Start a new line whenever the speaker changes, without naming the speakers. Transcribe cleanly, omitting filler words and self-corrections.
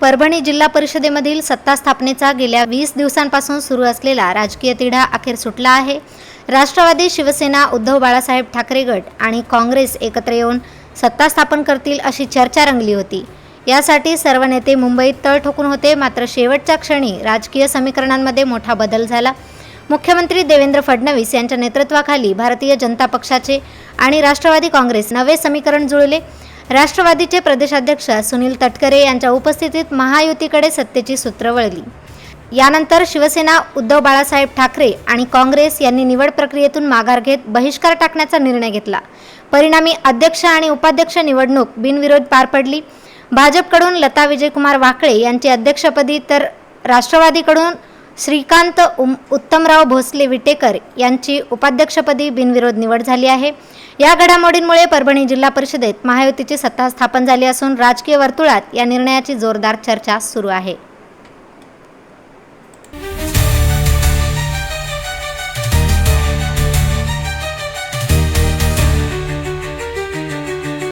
परभणी जिल्हा परिषदेमधील सत्ता स्थापनेचा गेल्या 20 दिवसांपासून सुरू असलेला राजकीय तिढा अखेर सुटला आहे। राष्ट्रवादी, शिवसेना, उद्धव बाळासाहेब ठाकरे गट आणि काँग्रेस एकत्र येऊन सत्ता स्थापन करतील अशी चर्चा रंगली होती। यासाठी सर्व नेते मुंबईत तळ ठोकून होते, मात्र शेवटच्या क्षणी राजकीय समीकरणांमध्ये मोठा बदल झाला। मुख्यमंत्री देवेंद्र फडणवीस यांच्या नेतृत्वाखाली भारतीय जनता पक्षाचे आणि राष्ट्रवादी काँग्रेस नवे समीकरण जुळले। राष्ट्रवादीचे प्रदेशाध्यक्ष सुनील तटकरे यांच्या उपस्थितीत महायुतीकडे सत्तेची सूत्र वळली। यानंतर शिवसेना, उद्धव बाळासाहेब ठाकरे आणि काँग्रेस यांनी निवड प्रक्रियेतून माघार घेत बहिष्कार टाकण्याचा निर्णय घेतला। परिणामी अध्यक्ष आणि उपाध्यक्ष निवडणूक बिनविरोध पार पडली। भाजपकडून लता विजयकुमार वाकळे यांची अध्यक्षपदी तर राष्ट्रवादीकडून श्रीकांत उत्तमराव भोसले विटेकर यांची उपाध्यक्षपदी बिनविरोध निवड झाली आहे। या घडामोडींमुळे परभणी जिल्हा परिषदेत महायुतीची सत्ता स्थापन झाली असून राजकीय वर्तुळात या निर्णयाची जोरदार चर्चा सुरू आहे।